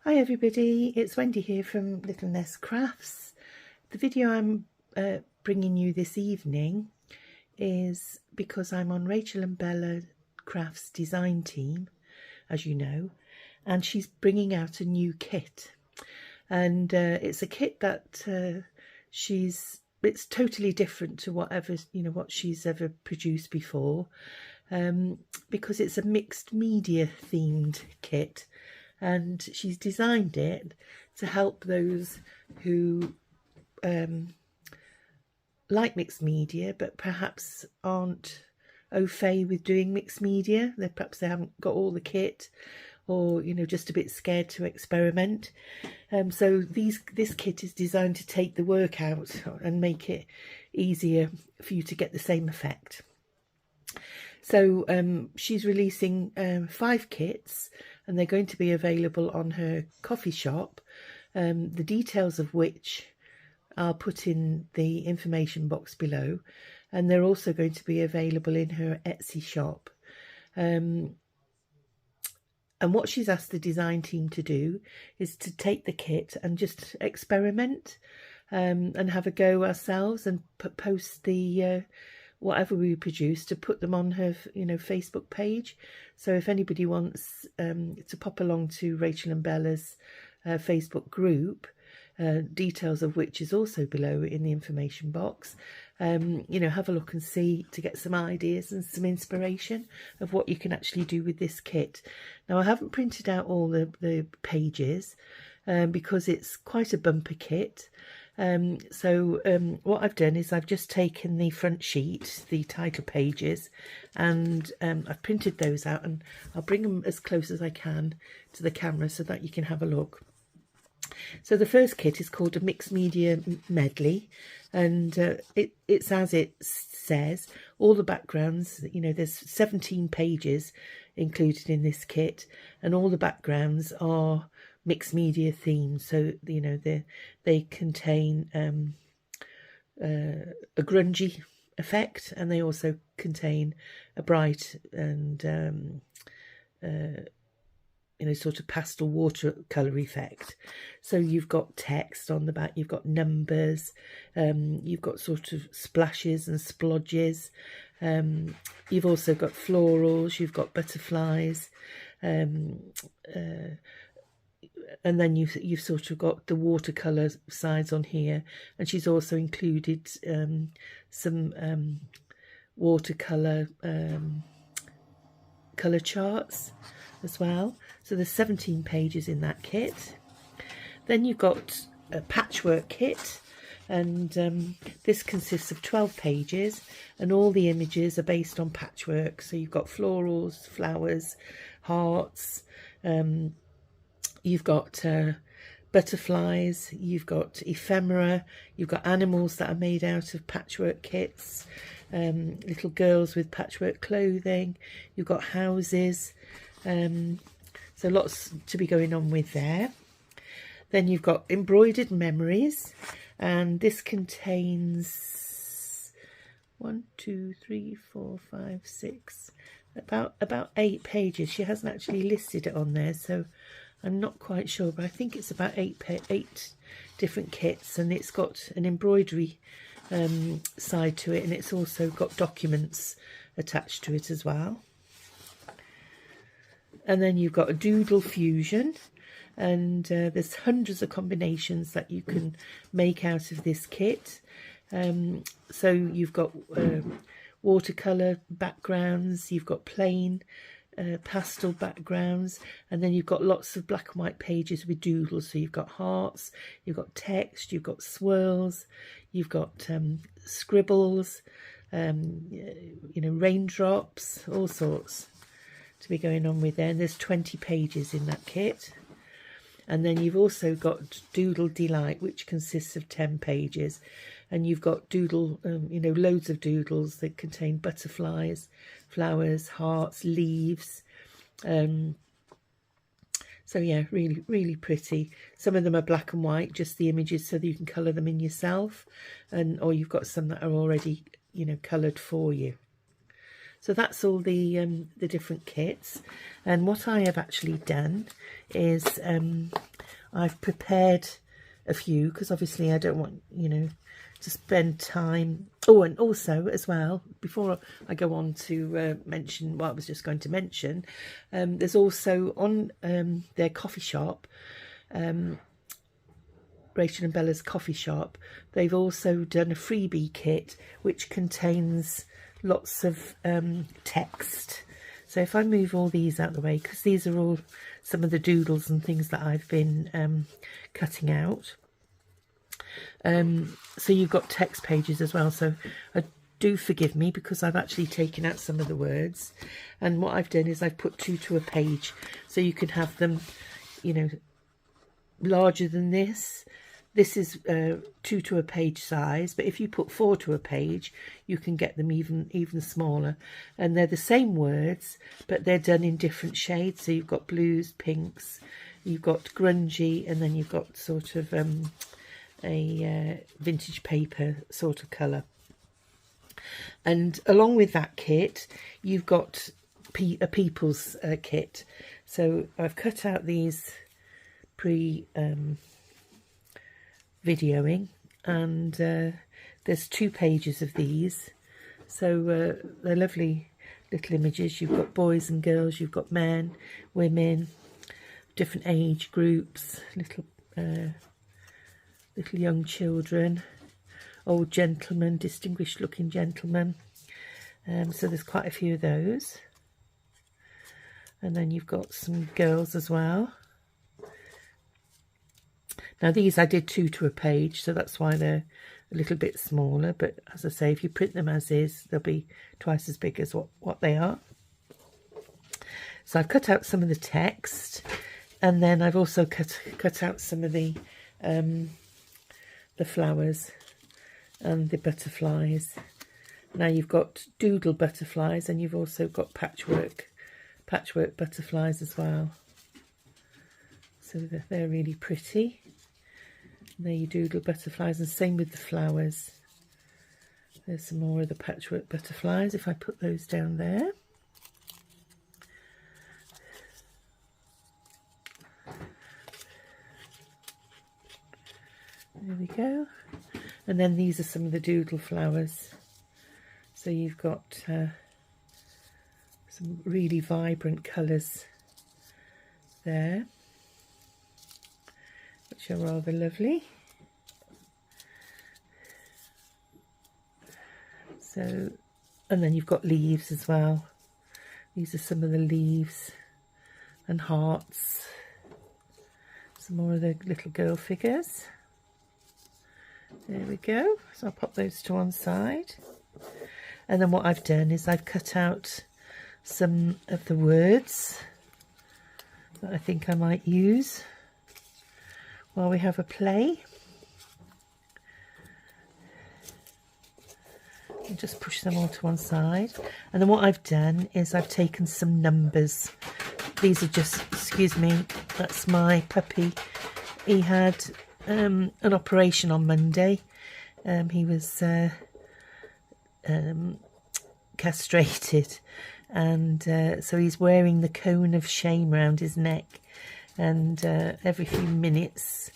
Hi everybody, it's Wendy here from Little Nest Crafts. The video I'm bringing you this evening is because I'm on RachandBellaCrafts design team, as you know, and she's bringing out a new kit. And it's a kit that it's totally different to what she's ever produced before, because it's a mixed media themed kit. And she's designed it to help those who like mixed media but perhaps aren't au fait with doing mixed media. Perhaps they haven't got all the kit, or just a bit scared to experiment. So this kit is designed to take the work out and make it easier for you to get the same effect. So she's releasing 5 kits, and they're going to be available on her coffee shop, the details of which I'll put in the information box below, and they're also going to be available in her Etsy shop. And what she's asked the design team to do is to take the kit and just experiment and have a go ourselves, and post the whatever we produce, to put them on her Facebook page. So if anybody wants to pop along to Rachel and Bella's Facebook group, details of which is also below in the information box, have a look and see, to get some ideas and some inspiration of what you can actually do with this kit. Now, I haven't printed out all the pages because it's quite a bumper kit. What I've done is I've just taken the front sheet, the title pages, and I've printed those out, and I'll bring them as close as I can to the camera so that you can have a look. So the first kit is called a Mixed Media Medley, and it's as it says, all the backgrounds, there's 17 pages included in this kit, and all the backgrounds are mixed media themes. So they contain a grungy effect, and they also contain a bright and sort of pastel watercolor effect. So you've got text on the back, you've got numbers, you've got sort of splashes and splodges, you've also got florals, you've got butterflies, and then you've sort of got the watercolor sides on here, and she's also included some watercolor color charts as well. So there's 17 pages in that kit. Then you've got a patchwork kit, and this consists of 12 pages, and all the images are based on patchwork. So you've got florals, flowers, hearts, you've got butterflies, you've got ephemera, you've got animals that are made out of patchwork kits, little girls with patchwork clothing, you've got houses, so lots to be going on with there. Then you've got Embroidered Memories, and this contains 1, 2, 3, 4, 5, 6, about 8 pages. She hasn't actually listed it on there, so I'm not quite sure, but I think it's about 8 different kits, and it's got an embroidery side to it, and it's also got documents attached to it as well. And then you've got a Doodle Fusion, and there's hundreds of combinations that you can make out of this kit. So you've got watercolor backgrounds, you've got plain pastel backgrounds, and then you've got lots of black and white pages with doodles. So you've got hearts, you've got text, you've got swirls, you've got scribbles, raindrops, all sorts to be going on with there. And there's 20 pages in that kit. And then you've also got Doodle Delight, which consists of 10 pages, and you've got doodle, loads of doodles that contain butterflies, flowers, hearts, leaves. So yeah, really, really pretty. Some of them are black and white, just the images, so that you can colour them in yourself, or you've got some that are already, coloured for you. So that's all the different kits. And what I have actually done is I've prepared a few because obviously I don't want, you know, to spend time. Oh, and also as well, before I go on to mention what I was just going to mention, there's also on their coffee shop, Rachel and Bella's coffee shop, they've also done a freebie kit which contains lots of text. So if I move all these out of the way, because these are all some of the doodles and things that I've been cutting out. So you've got text pages as well, so do forgive me because I've actually taken out some of the words, and what I've done is I've put 2 to a page, so you can have them, you know, larger than this. This is 2 to a page size, but if you put 4 to a page, you can get them even smaller. And they're the same words, but they're done in different shades. So you've got blues, pinks, you've got grungy, and then you've got sort of a vintage paper sort of colour. And along with that kit, you've got a people's kit. So I've cut out these videoing, and there's 2 pages of these, so they're lovely little images. You've got boys and girls, you've got men, women, different age groups, little young children, old gentlemen, distinguished looking gentlemen, so there's quite a few of those. And then you've got some girls as well. Now these I did 2 to a page, so that's why they're a little bit smaller, but as I say, if you print them as is, they'll be twice as big as what they are. So I've cut out some of the text, and then I've also cut out some of the flowers and the butterflies. Now you've got doodle butterflies, and you've also got patchwork butterflies as well. So they're really pretty. There you doodle butterflies, and same with the flowers. There's some more of the patchwork butterflies if I put those down there. There we go. And then these are some of the doodle flowers. So you've got some really vibrant colours there, which are rather lovely. So, and then you've got leaves as well. These are some of the leaves and hearts. Some more of the little girl figures. There we go. So I'll pop those to one side. And then what I've done is I've cut out some of the words that I think I might use while we have a play. And just push them all to one side. And then what I've done is I've taken some numbers. These are just, excuse me, that's my puppy. He had an operation on Monday. He was castrated, and so he's wearing the cone of shame around his neck, and every few minutes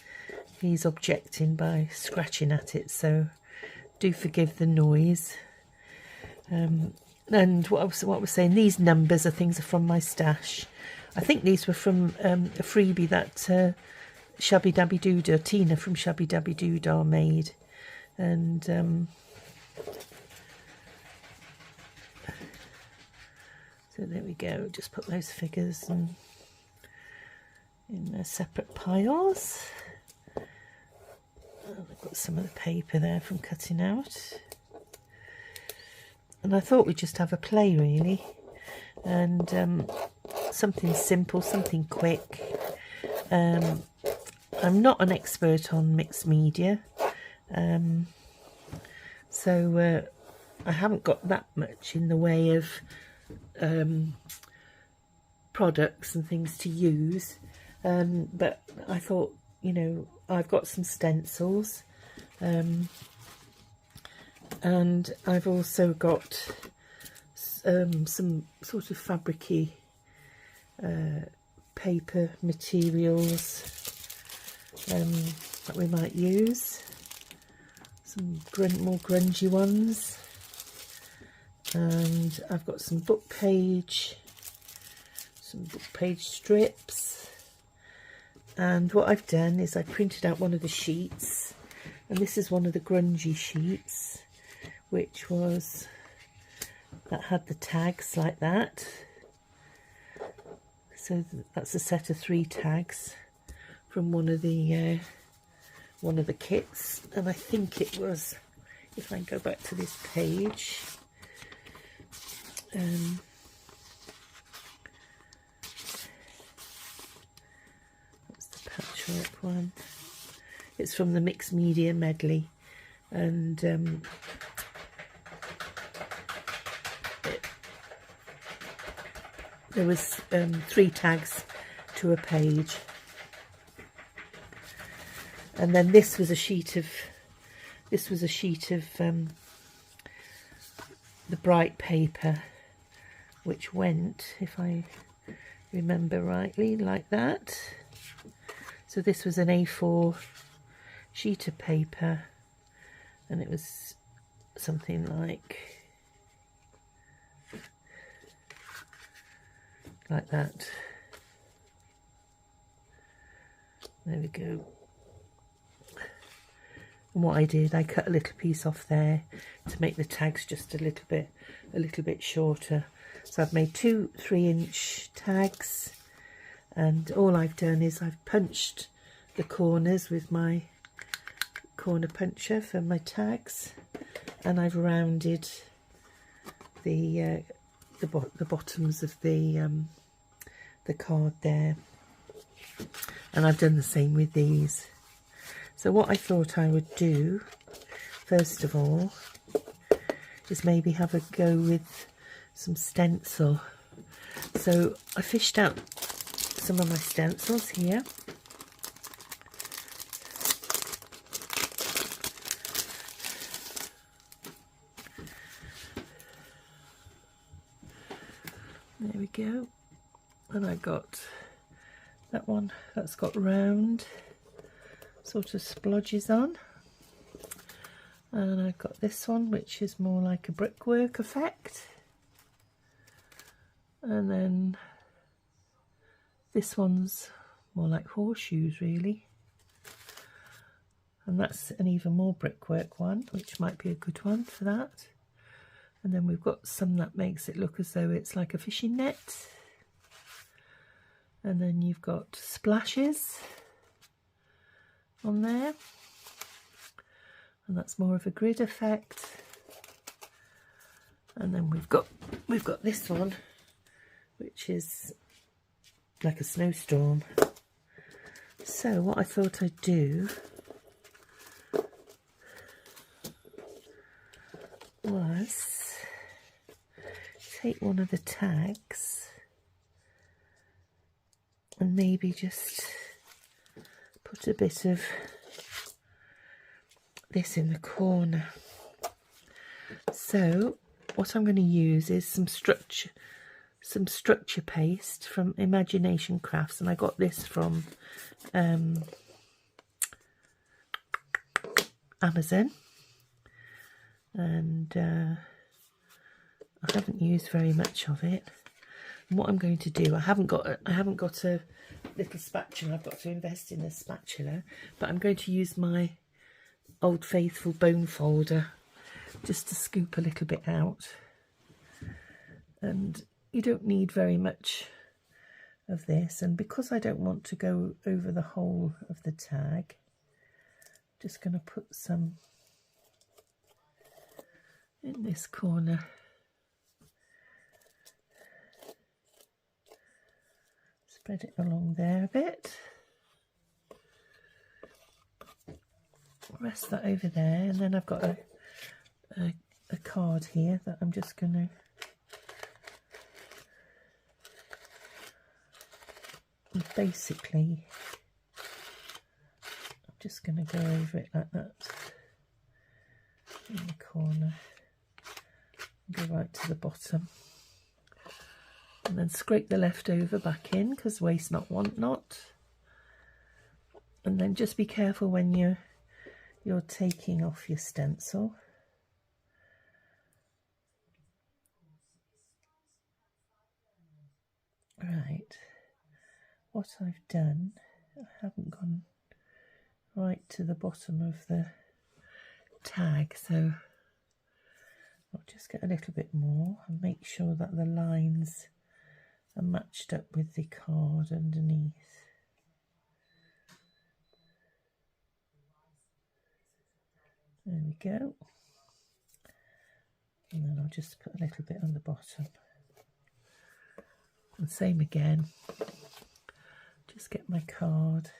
he's objecting by scratching at it, so do forgive the noise. And what I was saying, these numbers are things from my stash. I think these were from a freebie that Shabby Dabby Doodah, Tina from Shabby Dabby Doodah made. And so there we go, just put those figures in their separate piles. I've got some of the paper there from cutting out. And I thought we'd just have a play really, and something simple, something quick. I'm not an expert on mixed media, so I haven't got that much in the way of products and things to use, but I thought, you know, I've got some stencils, and I've also got some sort of fabricy paper materials. that we might use. Some more grungy ones. And I've got some book page strips. And what I've done is I printed out one of the sheets, and this is one of the grungy sheets, which was, that had the tags like that. So that's a set of 3 tags from one of the kits, and I think it was, if I go back to this page, that's the patchwork one. It's from the Mixed Media Medley, and there was 3 tags to a page. And then this was a sheet of the bright paper, which went, if I remember rightly, like that. So this was an A4 sheet of paper, and it was something like that. There we go. And what I did, I cut a little piece off there to make the tags just a little bit shorter. So I've made 2 3-inch tags, and all I've done is I've punched the corners with my corner puncher for my tags, and I've rounded the bottoms of the card there, and I've done the same with these. So what I thought I would do first of all is maybe have a go with some stencil. So I fished out some of my stencils here. There we go. And I got that one that's got round sort of splodges on, and I've got this one which is more like a brickwork effect, and then this one's more like horseshoes really, and that's an even more brickwork one, which might be a good one for that. And then we've got some that makes it look as though it's like a fishing net, and then you've got splashes on there, and that's more of a grid effect. And then we've got this one, which is like a snowstorm. So what I thought I'd do was take one of the tags and maybe just put a bit of this in the corner. So what I'm going to use is some structure paste from Imagination Crafts, and I got this from Amazon, and I haven't used very much of it. And what I'm going to do, I haven't got a little spatula. I've got to invest in a spatula, but I'm going to use my Old Faithful bone folder just to scoop a little bit out. And you don't need very much of this, and because I don't want to go over the whole of the tag, I'm just going to put some in this corner. Spread it along there a bit. Rest that over there, and then I've got a card here that I'm just going to basically, I'm just going to go over it like that in the corner, go right to the bottom, and then scrape the leftover back in, because waste not want not. And then just be careful when you're taking off your stencil. Right, what I've done, I haven't gone right to the bottom of the tag, so I'll just get a little bit more and make sure that the lines are matched up with the card underneath. There we go. And then I'll just put a little bit on the bottom. And same again. Just get my card.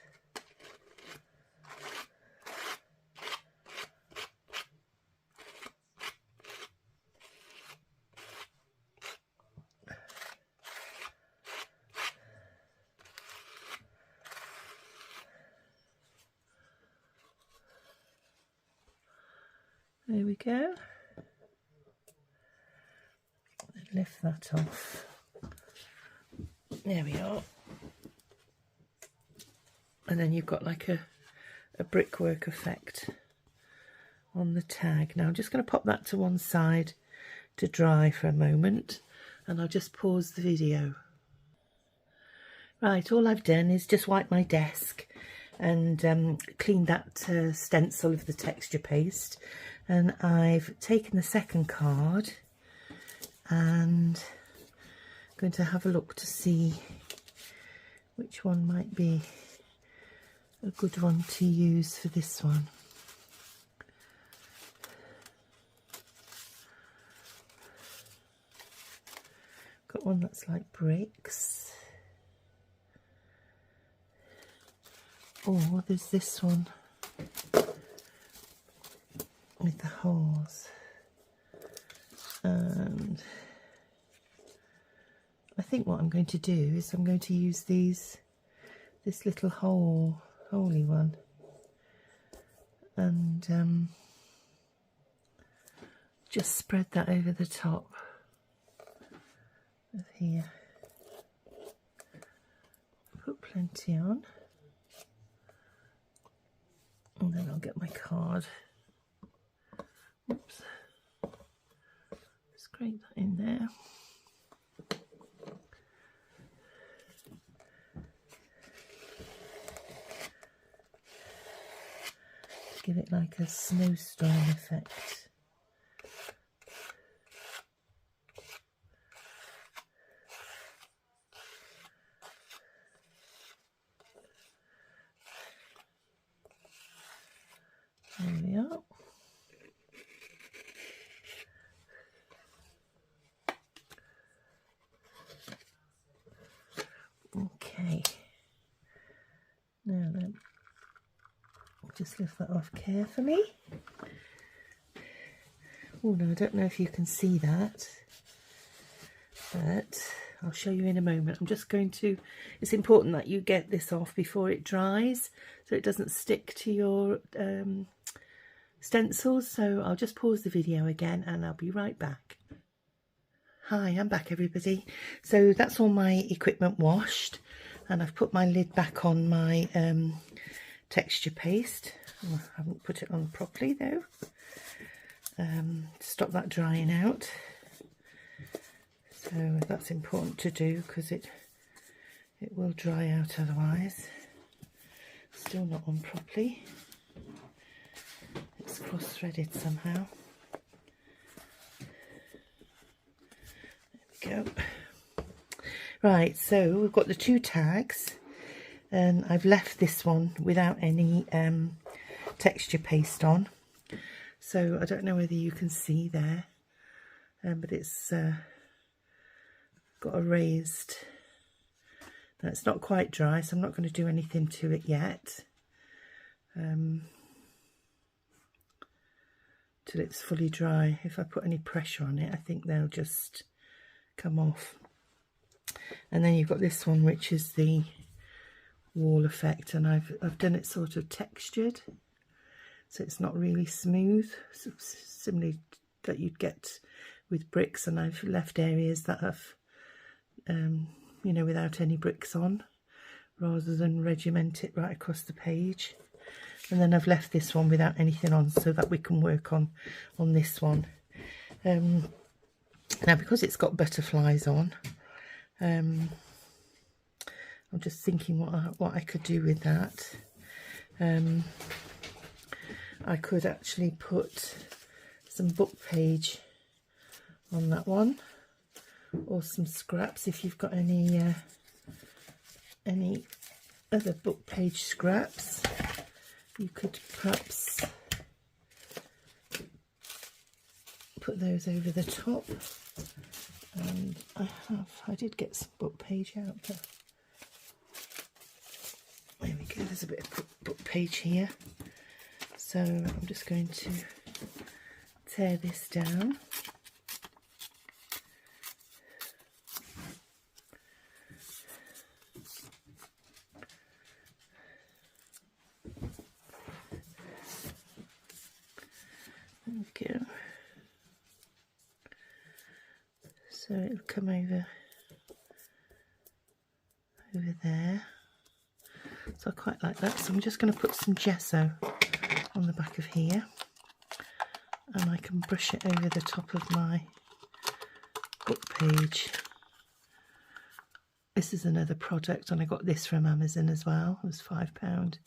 There we go. Then lift that off. There we are. And then you've got like a brickwork effect on the tag. Now I'm just going to pop that to one side to dry for a moment, and I'll just pause the video. Right, all I've done is just wipe my desk and clean that stencil of the texture paste, and I've taken the second card and I'm going to have a look to see which one might be a good one to use for this one. Got one that's like bricks. Or there's this one with the holes, and I think what I'm going to do is I'm going to use this little holy one, and just spread that over the top of here. Put plenty on. And then I'll get my card. Oops. Scrape that in there. Give it like a snowstorm effect. There we are. Okay. Now then, I'll just lift that off carefully. Oh no, I don't know if you can see that, but I'll show you in a moment. I'm just going to, it's important that you get this off before it dries so it doesn't stick to your stencils. So I'll just pause the video again and I'll be right back. Hi, I'm back everybody. So that's all my equipment washed, and I've put my lid back on my texture paste. I haven't put it on properly though. Stop that drying out. So that's important to do because it will dry out otherwise. Still not on properly. It's cross-threaded somehow. There we go. Right, so we've got the two tags, and I've left this one without any texture paste on. So I don't know whether you can see there, but it's got a raised. Now it's not quite dry, so I'm not going to do anything to it yet. Till it's fully dry. If I put any pressure on it, I think they'll just come off. And then you've got this one, which is the wall effect, and I've done it sort of textured, so it's not really smooth, similarly that you'd get with bricks, and I've left areas that have you know, without any bricks on, rather than regiment it right across the page. And then I've left this one without anything on so that we can work on this one. Now because it's got butterflies on, I'm just thinking what I could do with that. I could actually put some book page on that one, or some scraps if you've got any other book page scraps. You could perhaps put those over the top. And I did get some book page out, but there we go, there's a bit of book page here. So I'm just going to tear this down. There we go. So it'll come over there. So I quite like that. So I'm just going to put some gesso on the back of here, and I can brush it over the top of my book page. This is another product, and I got this from Amazon as well. It was £5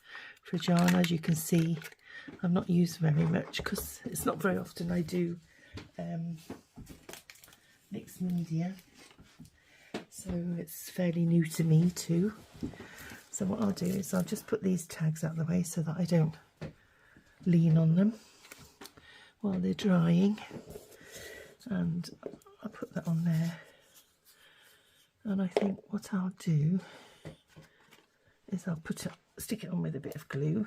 for a jar, and as you can see, I've not used very much because it's not very often I do mixed media, so it's fairly new to me too. So what I'll do is I'll just put these tags out of the way so that I don't lean on them while they're drying, and I'll put that on there. And I think what I'll do is I'll stick it on with a bit of glue.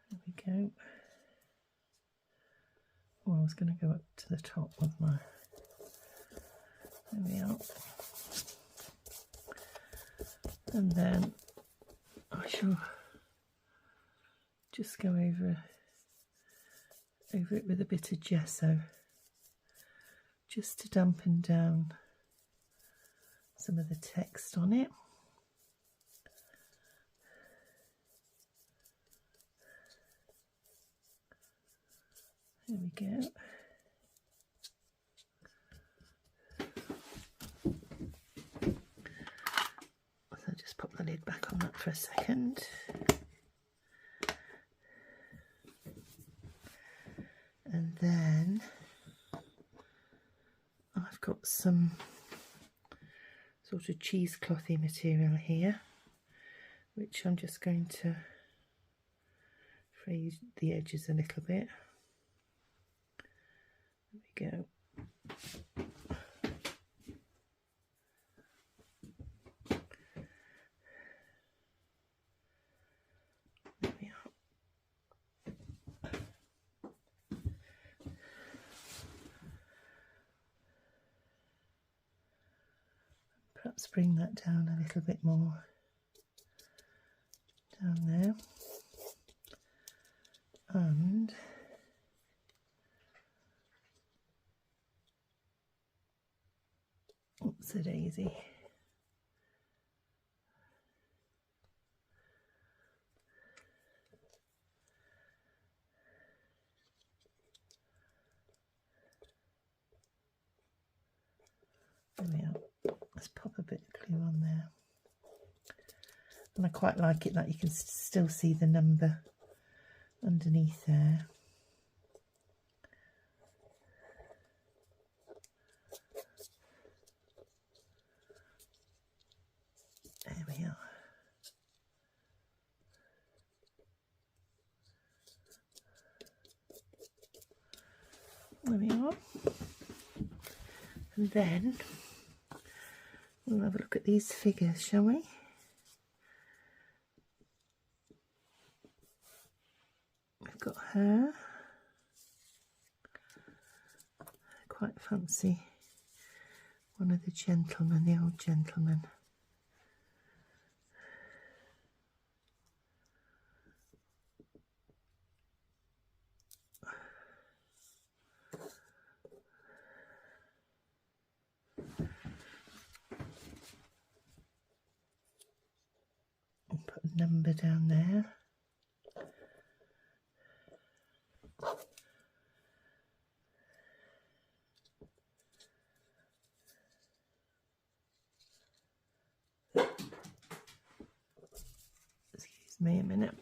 There we go. Well, I was going to go up to the top with my, there we are. And then I shall just go over it with a bit of gesso, just to dampen down some of the text on it. There we go. So just pop the lid back on that for a second. And then I've got some sort of cheeseclothy material here, which I'm just going to fray the edges a little bit. There we go. There we are. Perhaps bring that down a little bit more. Down there. And oops, a daisy. There we are. Let's pop a bit of glue on there. And I quite like it that you can still see the number underneath there. There we are. There we are. And then we'll have a look at these figures, shall we? We've got her. Quite fancy. One of the gentlemen, the old gentleman. number down there. Excuse me a minute.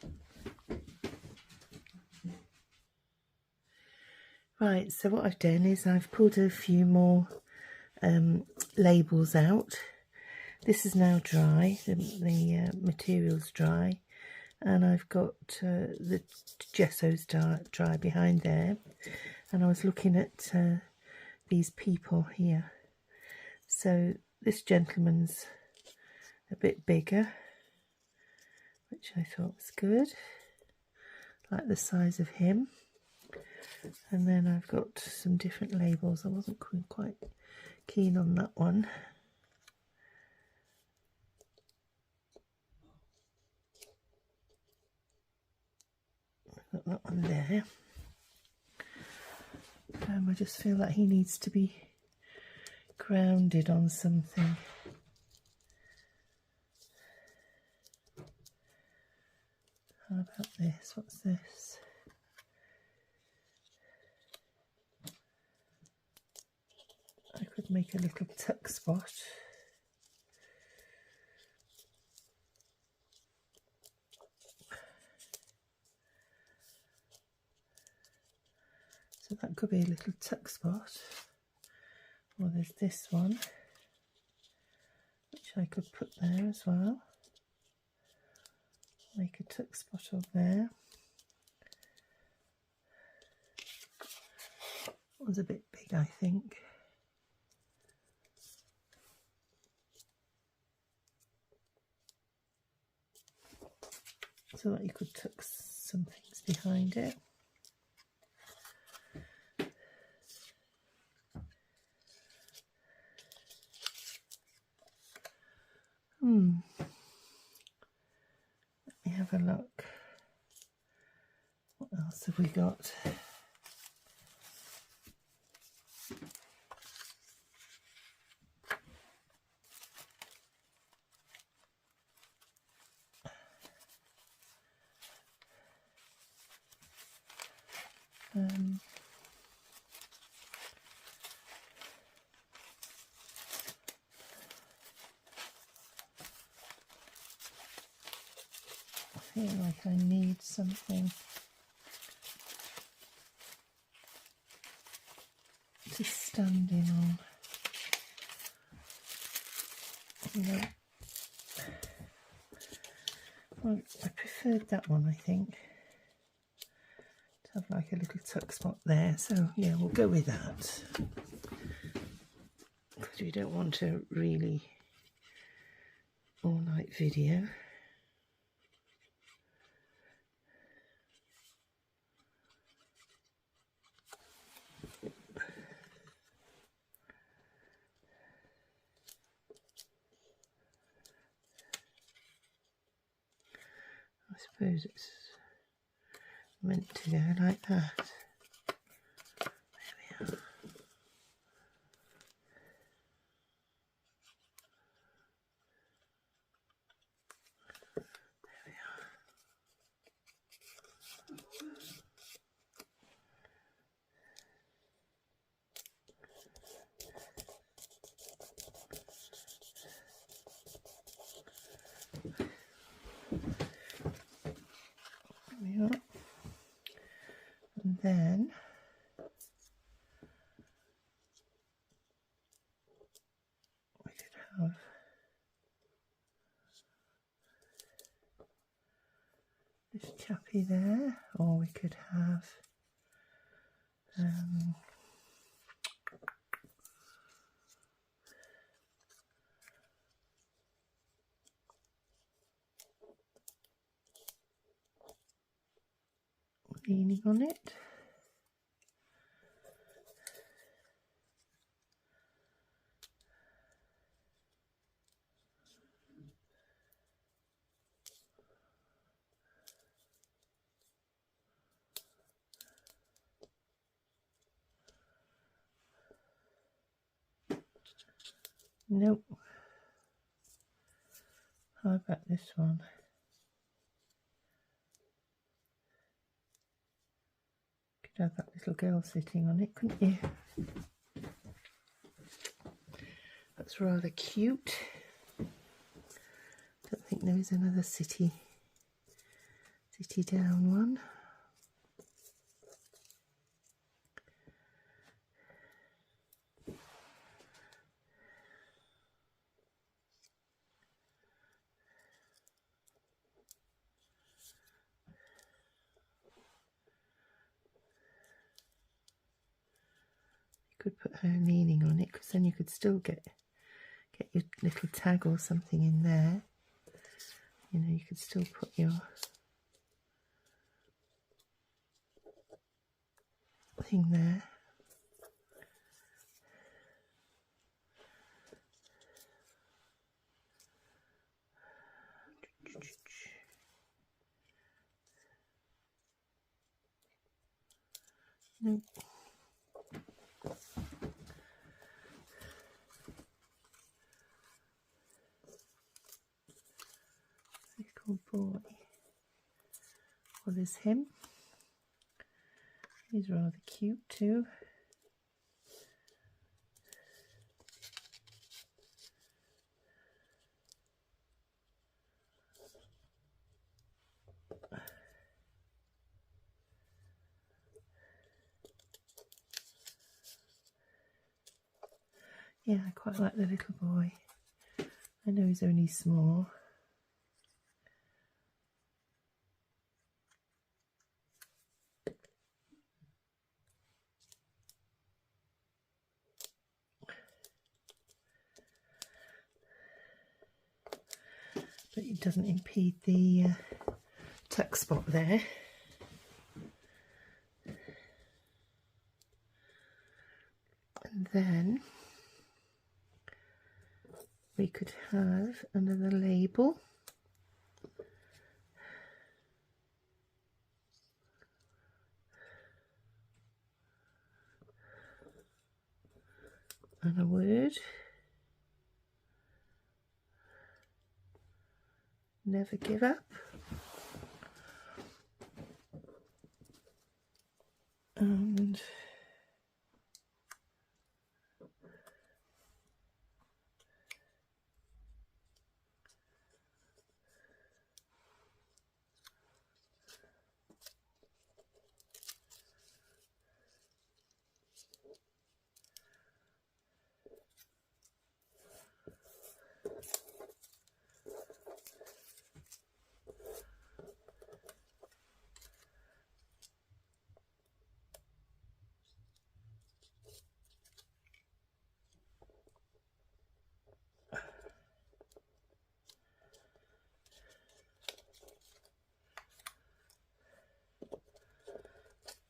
Right, so what I've done is I've pulled a few more labels out. This is now dry, the material's dry, and I've got the gesso's dry behind there. And I was looking at these people here. So this gentleman's a bit bigger, which I thought was good, like the size of him. And then I've got some different labels. I wasn't quite keen on that one. Got that one there. I just feel like he needs to be grounded on something. How about this? What's this? I could make a little tuck spot. So that could be a little tuck spot. Or there's this one, which I could put there as well. Make a tuck spot up there. That was a bit big, I think. So that you could tuck some things behind it. Let me have a look. What else have we got? I feel like I need something to stand in on. You know, well, I preferred that one, I think, to have like a little tuck spot there. So yeah, we'll go with that, because we don't want a really all-night video. I suppose it's meant to go like that. There we are. There we are. There we are. And then we could have this chappy there, or we could have leaning on it. Nope. How about this one? could have that little girl sitting on it, couldn't you? That's rather cute. Don't think there is another city down one. Could put her leaning on it, because then you could still get your little tag or something in there. You know, you could still put your thing there. Nope. Little boy. Well, there's him. He's rather cute too. Yeah, I quite like the little boy. I know he's only small. But it doesn't impede the tuck spot there. And then we could have another label. And a word. Never give up. And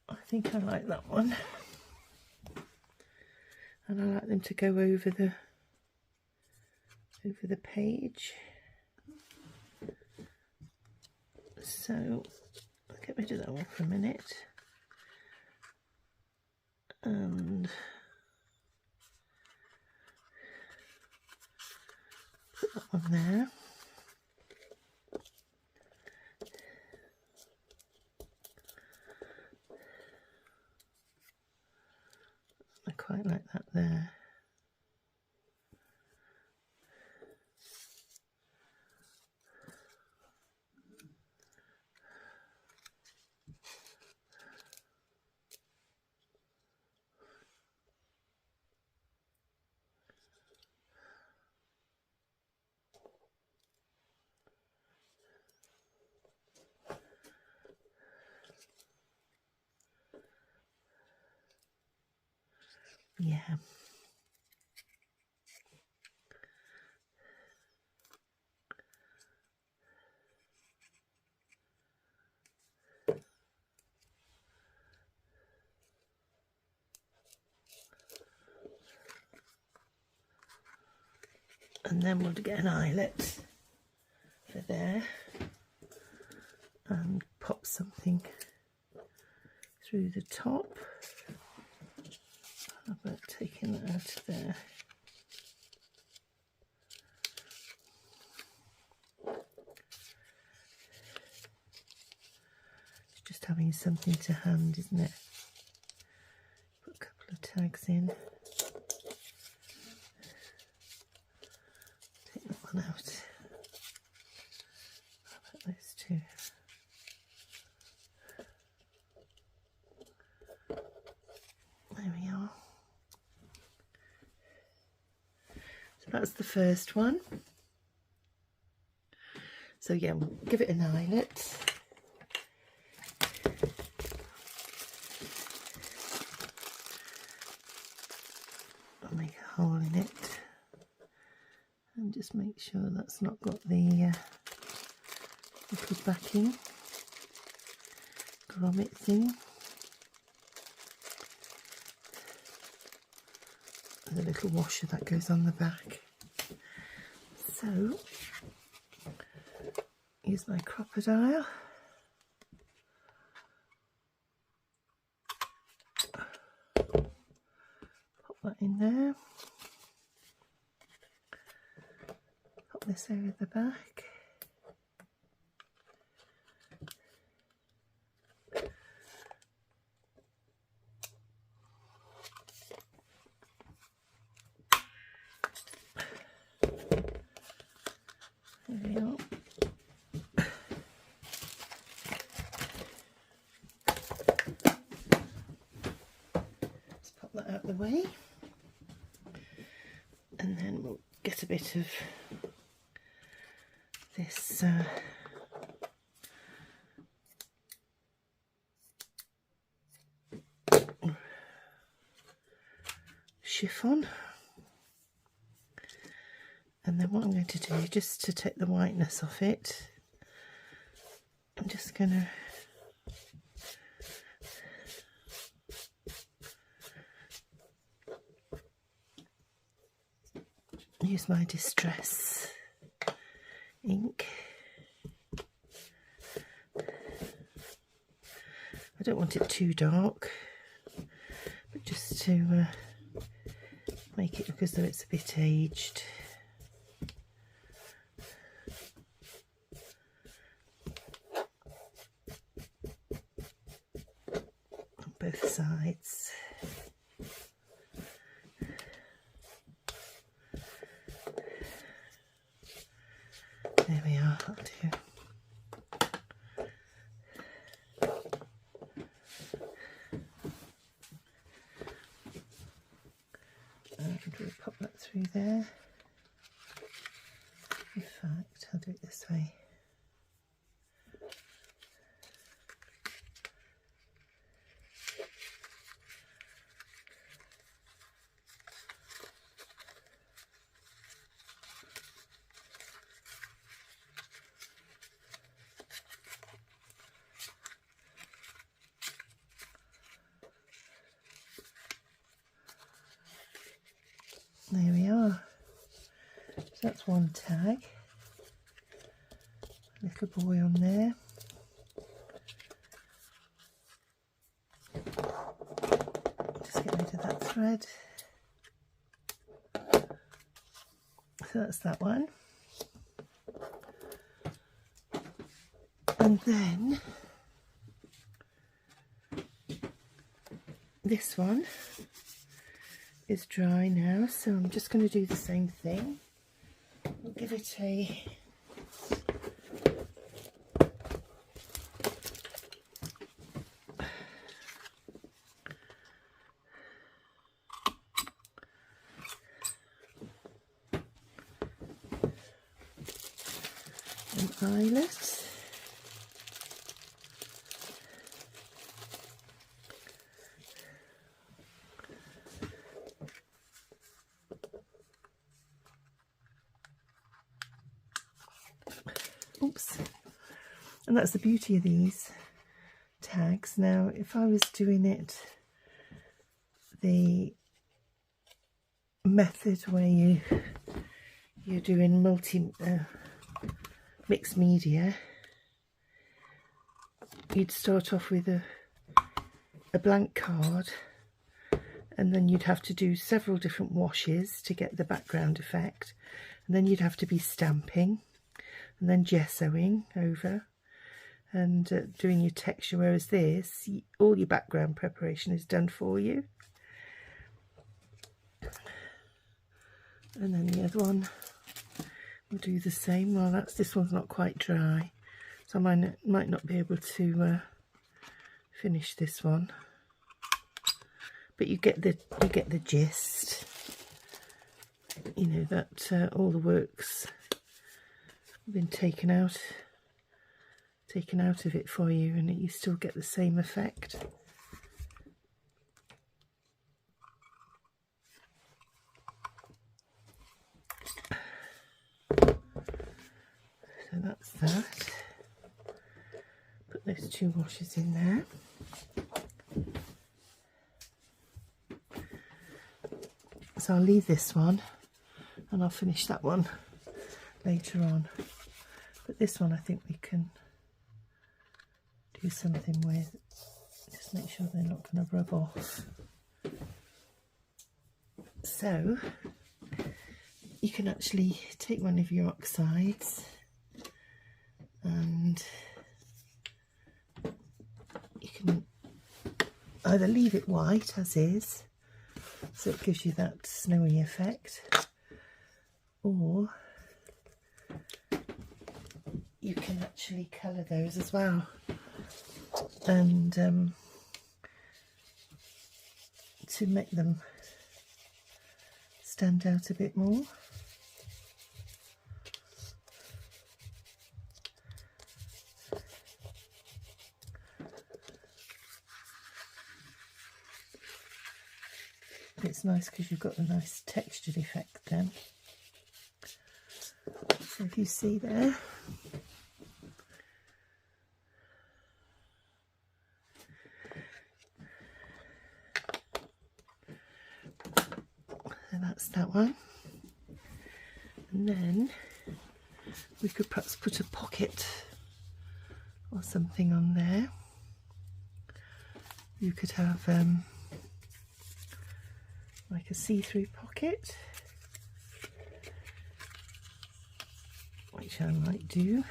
I think I like that one, and I like them to go over the page. So I'll get rid of that one for a minute, and put that one there. I quite like that there. Yeah. And then we'll get an eyelet for there and pop something through the top. How about taking that out of there? It's just having something to hand, isn't it? tags in. Take that one out. I'll put those two. There we are. So that's the first one. So yeah, we'll give it an eyelet. I'll make a hole in it and just make sure that's not got the little backing grommet thing. The little washer that goes on the back. So use my crocodile. Pop that in there. Pop this over the back. There we are. Let's pop that out of the way, and then we'll get a bit of this chiffon. And then what I'm going to do, just to take the whiteness off it, I'm just going to use my distress ink. I don't want it too dark, but just to make it look as though it's a bit aged. Both sides. There we are, that'll do. And we'll pop that through there. In fact, I'll do it this way. There we are. So that's one tag. Little boy on there. Just get rid of that thread. So that's that one. And then this one is dry now, so I'm just going to do the same thing. We'll give it an eyelet. Oops. And that's the beauty of these tags. Now, if I was doing it the method where you're doing mixed media, you'd start off with a blank card, and then you'd have to do several different washes to get the background effect, and then you'd have to be stamping and then gessoing over and doing your texture, whereas this, all your background preparation is done for you. And then the other one will do the same. Well, this one's not quite dry, so I might not be able to finish this one. But you get the gist. You know that all the work's been taken out of it for you, and you still get the same effect. So that's that. Put those 2 washes in there. So I'll leave this one and I'll finish that one later on. But this one I think we can do something with. Just make sure they're not going to rub off. So you can actually take one of your oxides and you can either leave it white as is, so it gives you that snowy effect, or you can actually colour those as well, and to make them stand out a bit more. It's nice because you've got a nice textured effect then. So if you see there, so that's that one. And then we could perhaps put a pocket or something on there. You could have like a see-through pocket, which I might do.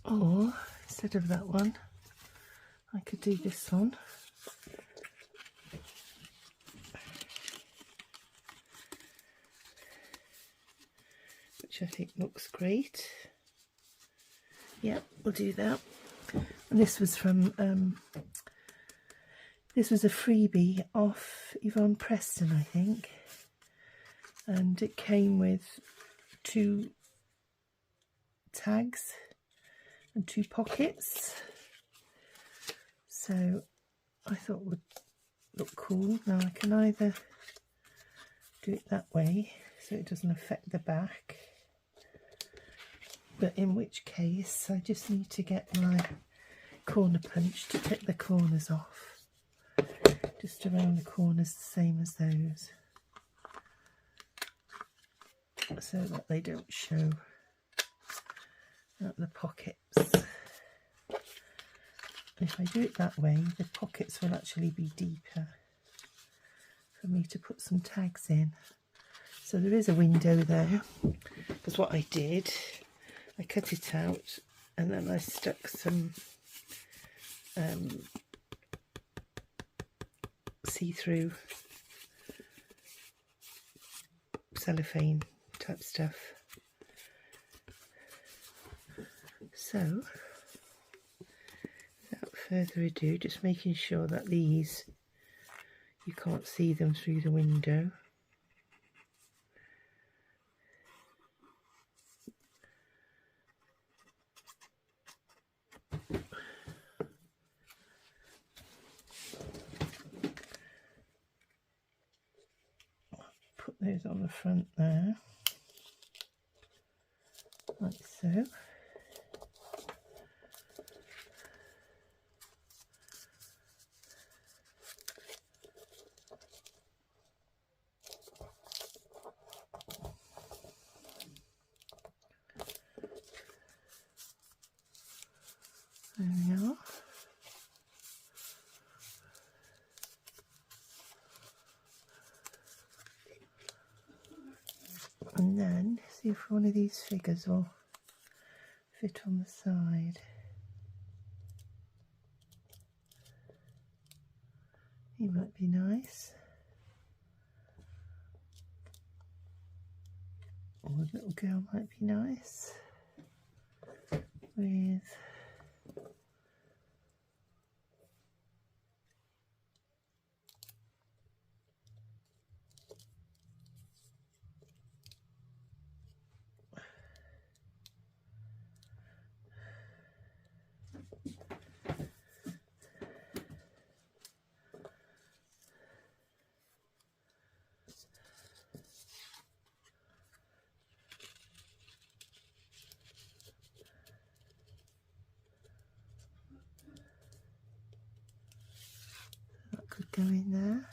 Or instead of that one, I could do this one. Which I think looks great. Yeah, we'll do that. And this was from this was a freebie off Yvonne Preston, I think, and it came with 2 tags and 2 pockets, so I thought it would look cool. Now I can either do it that way so it doesn't affect the back, but in which case I just need to get my corner punch to take the corners off, just around the corners the same as those, so that they don't show at the pockets. If I do it that way, the pockets will actually be deeper for me to put some tags in. So there is a window there, because what I did, I cut it out and then I stuck some see-through cellophane type stuff. So without further ado, just making sure that these, you can't see them through the window. Put those on the front there, like so. There we are. And then see if one of these figures will fit on the side. He might be nice. Or a little girl might be nice. With that could go in there.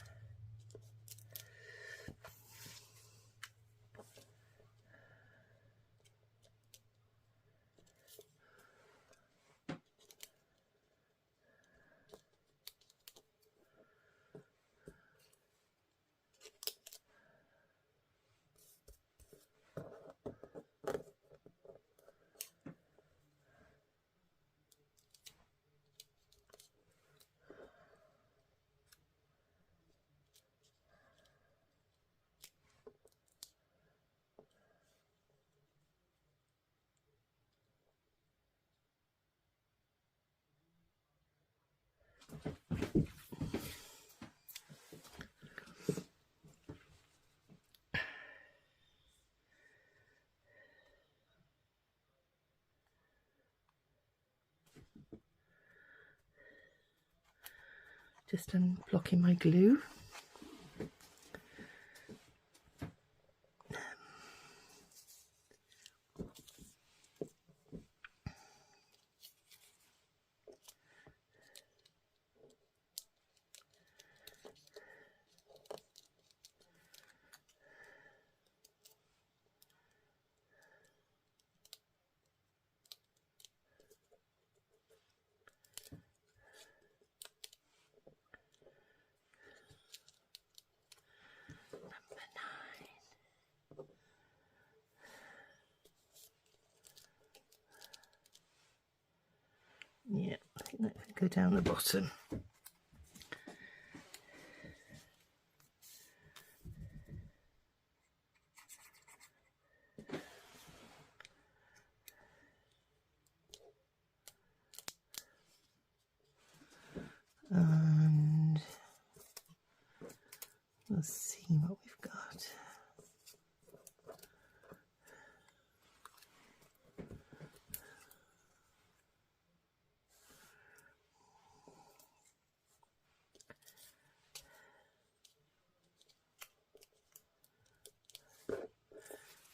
Just unblocking my glue. Yeah, I think that can go down the bottom. And let's see what we've got.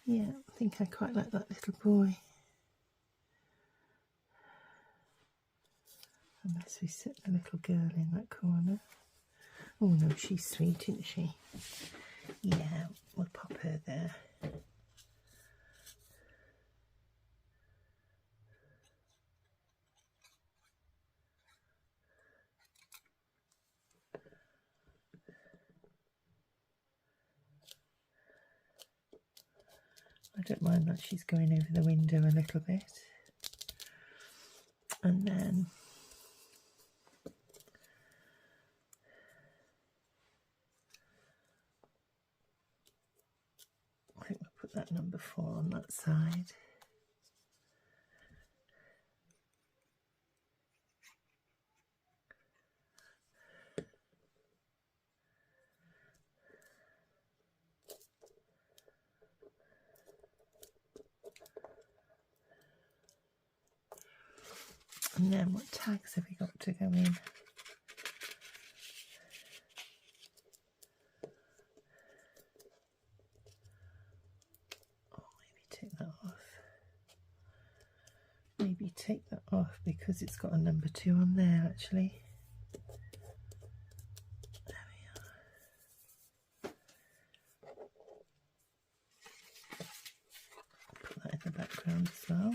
Yeah, I think I quite like that little boy. Unless we sit the little girl in that corner. Oh no, she's sweet, isn't she? Yeah, we'll pop her there. I don't mind that she's going over the window a little bit. And then I think we'll put that number 4 on that side. And then what tags have we got to go in? Oh, maybe take that off. Maybe take that off because it's got a number 2 on there actually. There we are. Put that in the background as well.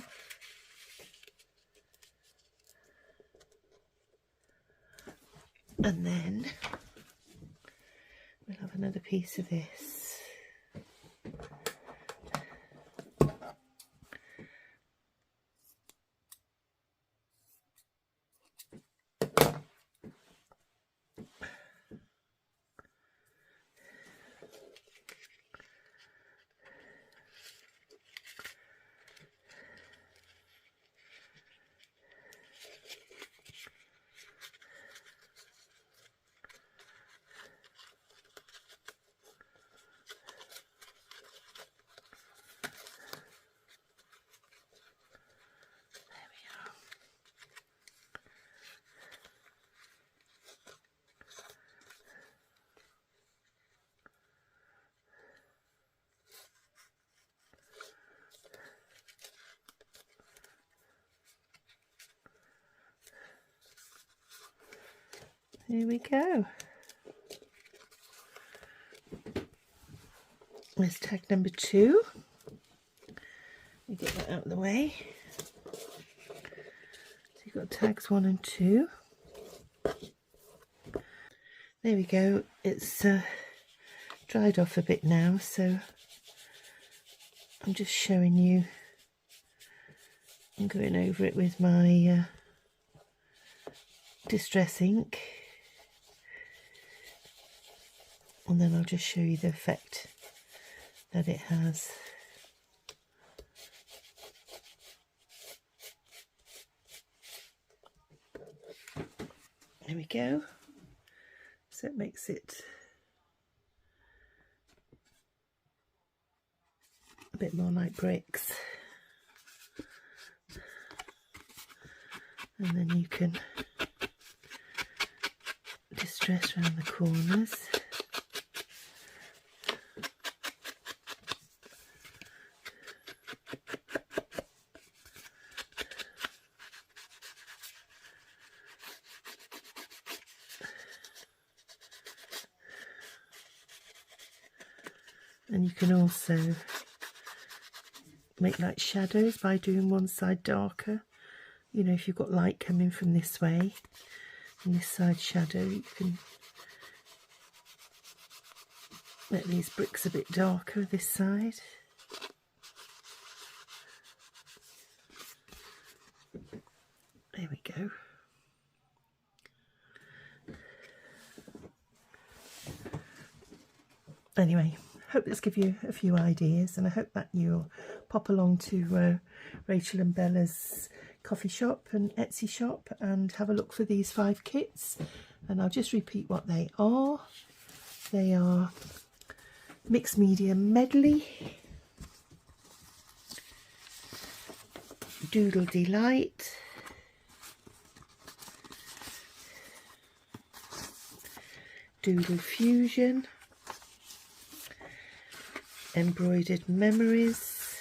And then we'll have another piece of this. Here we go. There's tag number 2. We get that out of the way. So you've got tags 1 and 2. There we go. It's dried off a bit now, so I'm just showing you. I'm going over it with my distress ink, and then I'll just show you the effect that it has. There we go. So it makes it a bit more like bricks. And then you can distress around the corners. And you can also make like shadows by doing one side darker. You know, if you've got light coming from this way and this side shadow, you can make these bricks a bit darker this side. There we go. Anyway, hope this gives you a few ideas, and I hope that you'll pop along to Rachel and Bella's coffee shop and Etsy shop and have a look for these 5 kits. And I'll just repeat what they are. They are mixed media medley, Doodle Delight, Doodle Fusion, Embroidered Memories,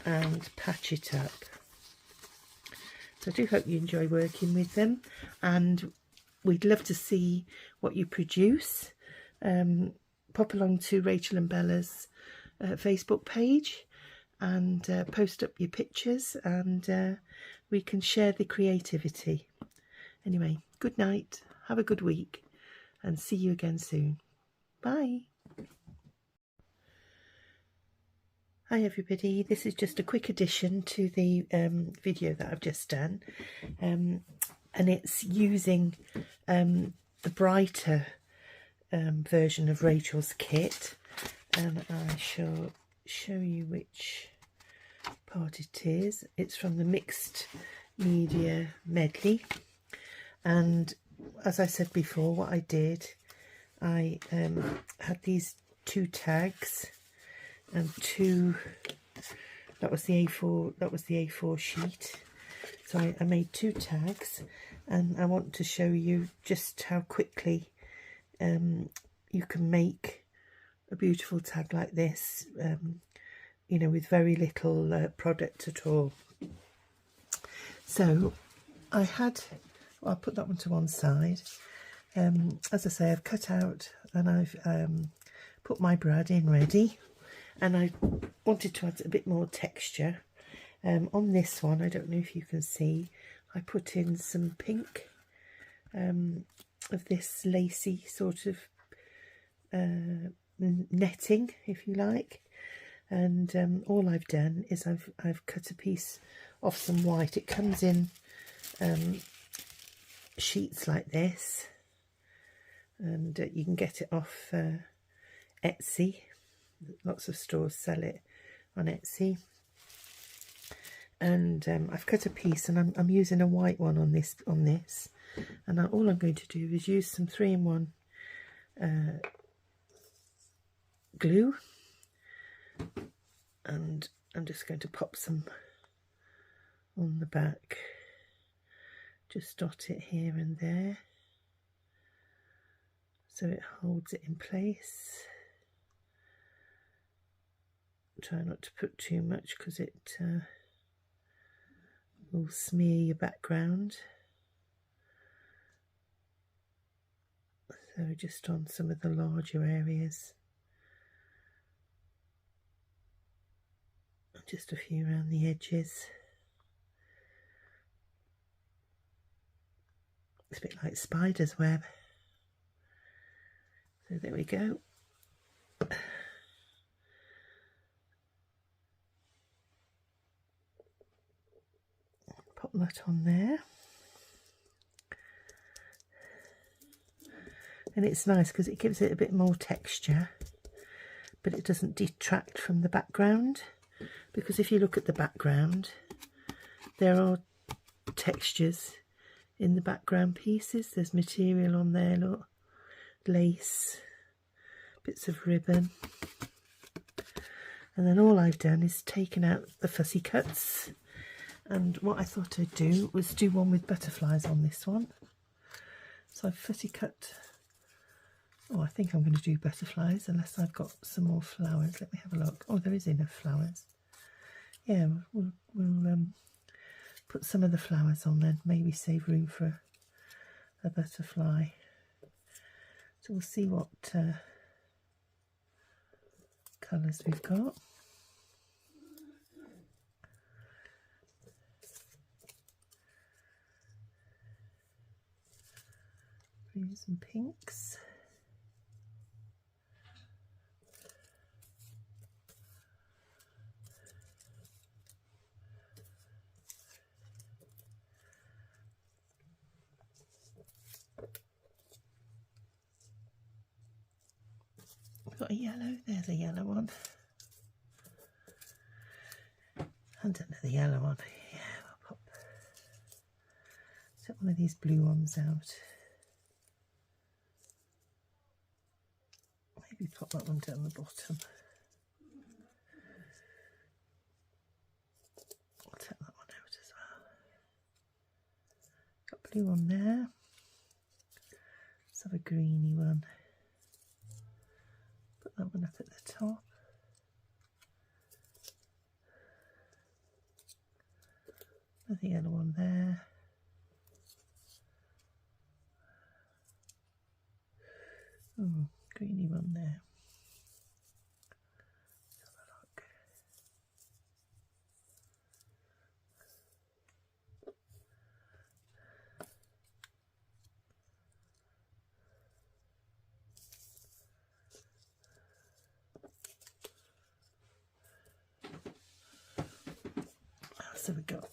and Patch It Up. So I do hope you enjoy working with them, and we'd love to see what you produce. Pop along to Rachel and Bella's Facebook page and post up your pictures, and we can share the creativity. Anyway, good night, have a good week, and see you again soon. Bye. Hi everybody, this is just a quick addition to the video that I've just done, and it's using the brighter version of Rachel's kit, and I shall show you which part it is. It's from the Mixed Media Medley, and as I said before, what I did, I had these 2 tags and 2, that was the A4 sheet. So I made 2 tags, and I want to show you just how quickly you can make a beautiful tag like this, you know, with very little product at all. So I'll put that one to one side. As I say, I've cut out and I've put my brad in ready. And I wanted to add a bit more texture. On this one, I don't know if you can see, I put in some pink of this lacy sort of netting, if you like. And all I've done is I've cut a piece off some white. It comes in sheets like this, and you can get it off Etsy. Lots of stores sell it on Etsy, and I've cut a piece, and I'm using a white one on this, and all I'm going to do is use some 3-in-1 glue, and I'm just going to pop some on the back, just dot it here and there so it holds it in place. Try not to put too much because it will smear your background. So just on some of the larger areas, just a few around the edges. It's a bit like spider's web. So there we go. Pop that on there. And it's nice because it gives it a bit more texture, but it doesn't detract from the background. Because if you look at the background, there are textures in the background pieces. There's material on there, look, lace, bits of ribbon. And then all I've done is taken out the fussy cuts. And what I thought I'd do was do one with butterflies on this one. So I've fussy cut. Oh, I think I'm going to do butterflies unless I've got some more flowers. Let me have a look. Oh, there is enough flowers. Yeah, we'll put some of the flowers on then. Maybe save room for a butterfly. So we'll see what colours we've got. Blues and pinks. We've got a yellow, there's a yellow one. And another yellow one. Yeah, we'll pop one of these blue ones out. Maybe pop that one down the bottom. I'll take that one out as well. Got blue on there. Let's have a greeny one. Put that one up at the top. Another yellow one there. Oh, greeny one there. Let's have a look. So we got,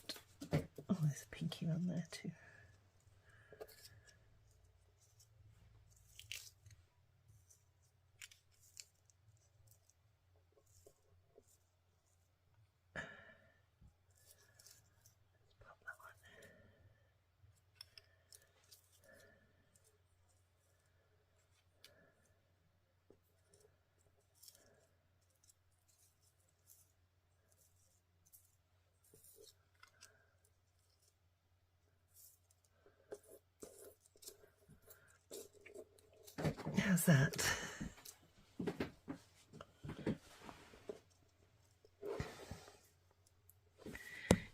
oh, there's a pinky one there too. Pop that one. How's that?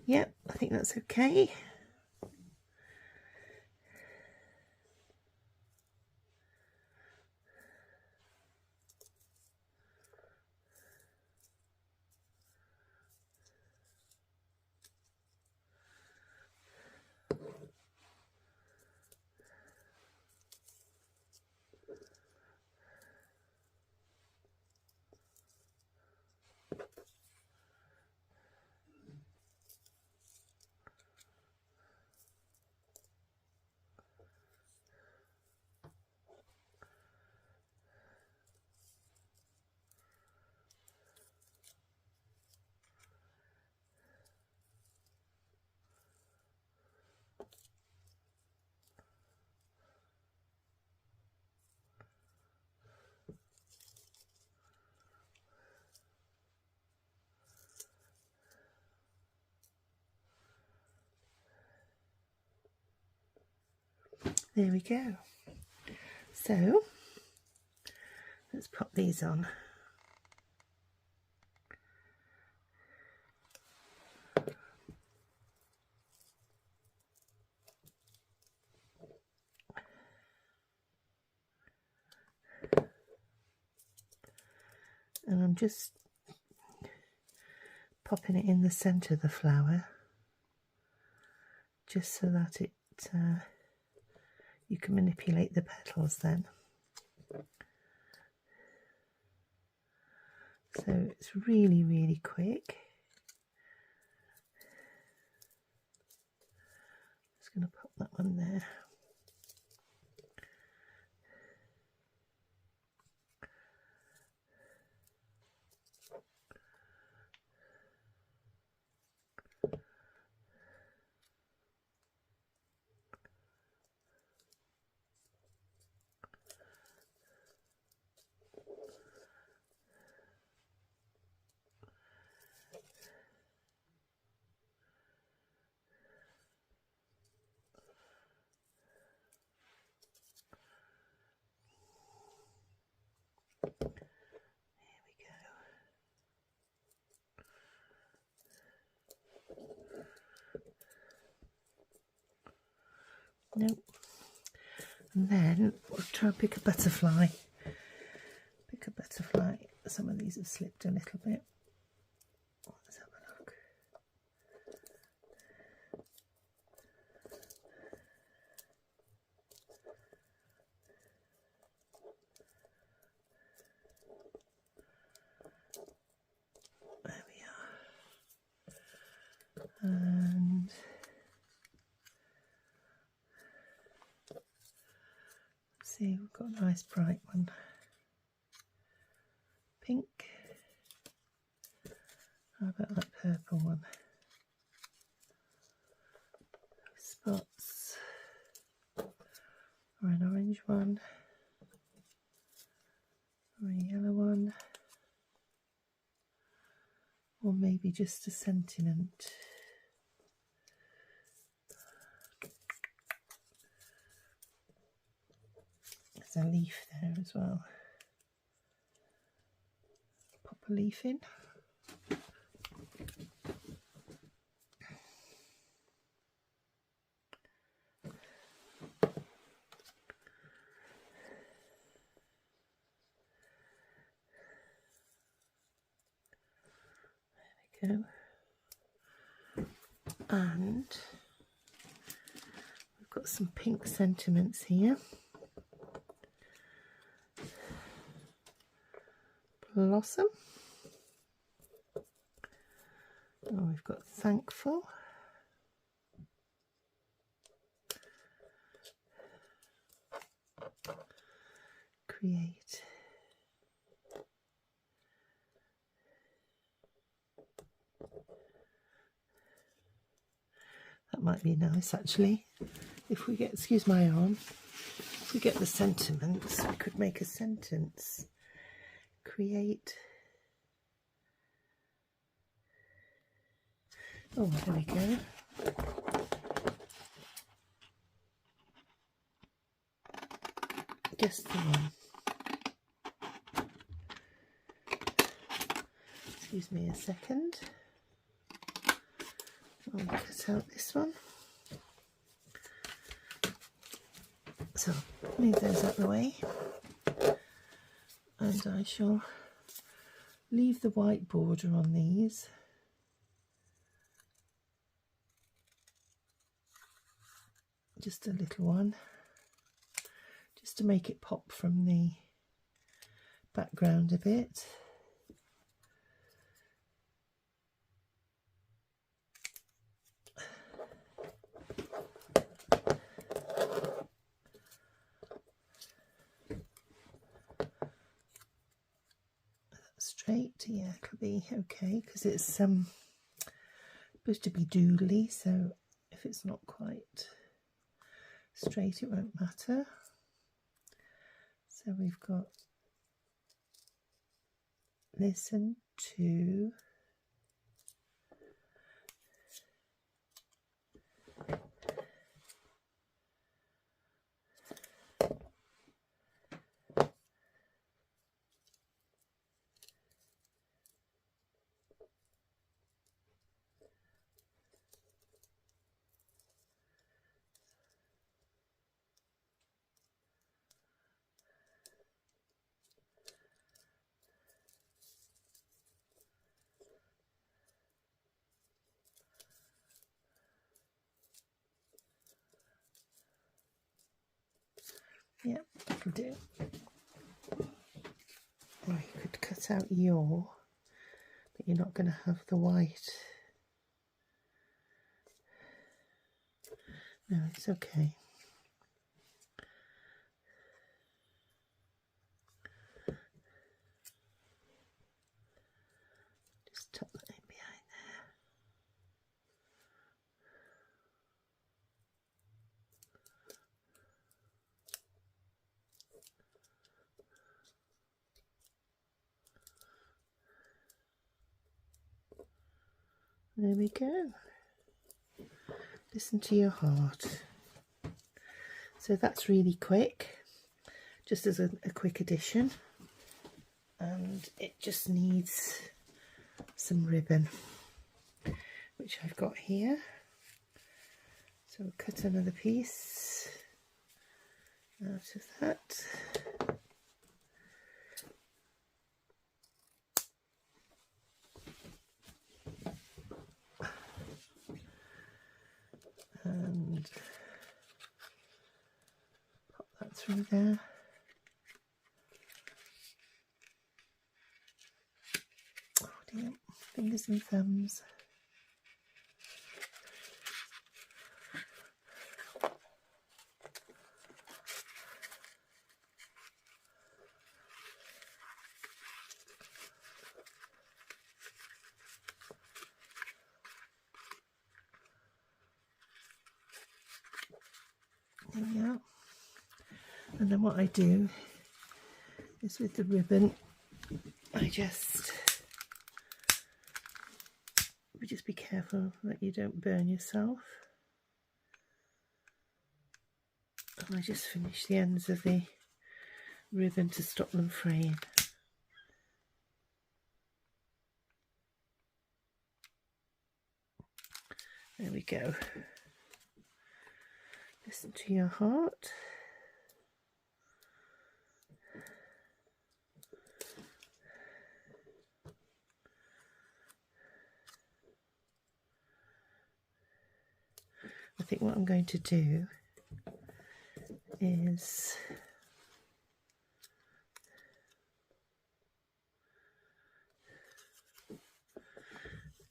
Yep, I think that's okay. There we go. So let's pop these on. and I'm just popping it in the centre of the flower, just so that it you can manipulate the petals then. So it's really, really quick. Just going to pop that one there. Nope. And then we'll try and pick a butterfly. Pick a butterfly. Some of these have slipped a little bit. Let's have a look. There we are. And see, we've got a nice bright one. Pink. How about that purple one? Spots. Or an orange one. Or a yellow one. Or maybe just a sentiment. There's a leaf there as well. Pop a leaf in. There we go. And we've got some pink sentiments here. Blossom. Oh, we've got thankful. Create. That might be nice actually. If we get, excuse my arm, if we get the sentiments, we could make a sentence. Create. Oh, there we go. Just the one. Excuse me a second. I'll cut out this one. So, leave those out of the way. And I shall leave the white border on these. Just a little one. Just to make it pop from the background a bit. Straight, yeah, it'll be okay because it's supposed to be doodly, so if it's not quite straight it won't matter. So we've got listen to Yeah, that'll do. Or you could cut out your, but you're not going to have the white. No, it's okay. Just tuck that in behind there. There we go. Listen to your heart. So that's really quick, just as a quick addition, and it just needs some ribbon, which I've got here. So we'll cut another piece out of that. And pop that through there. Oh dear, fingers and thumbs. There we are. And then what I do is with the ribbon, I just be careful that you don't burn yourself. And I just finish the ends of the ribbon to stop them fraying. There we go. Listen to your heart. I think what I'm going to do is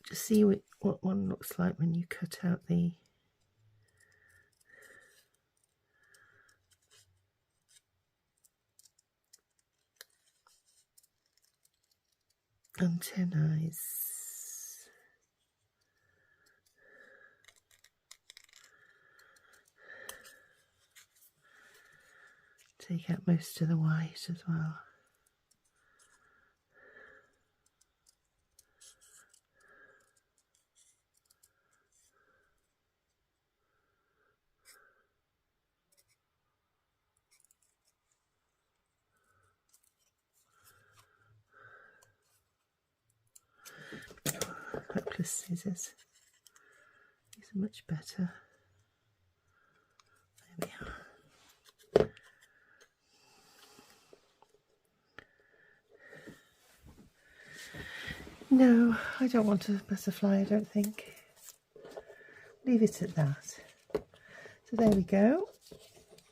just see what one looks like when you cut out the antennae. Take out most of the white as well. Hopeless scissors. These are much better. There we are. No, I don't want a butterfly, I don't think. Leave it at that. So there we go.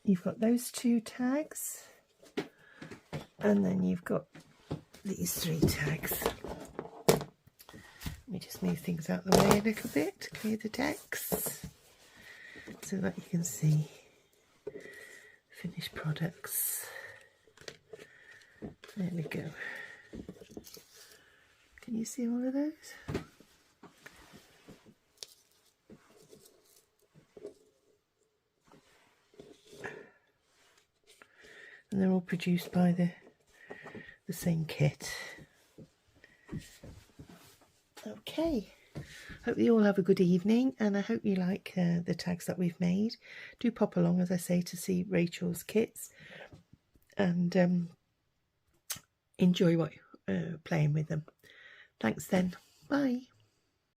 You've got those two tags, and then you've got these three tags. Let me just move things out the way a little bit, clear the decks, so that you can see finished products. There we go. Can you see all of those? And they're all produced by the same kit. Okay, hope you all have a good evening, and I hope you like the tags that we've made. Do pop along, as I say, to see Rachel's kits, and enjoy playing with them. Thanks then. Bye.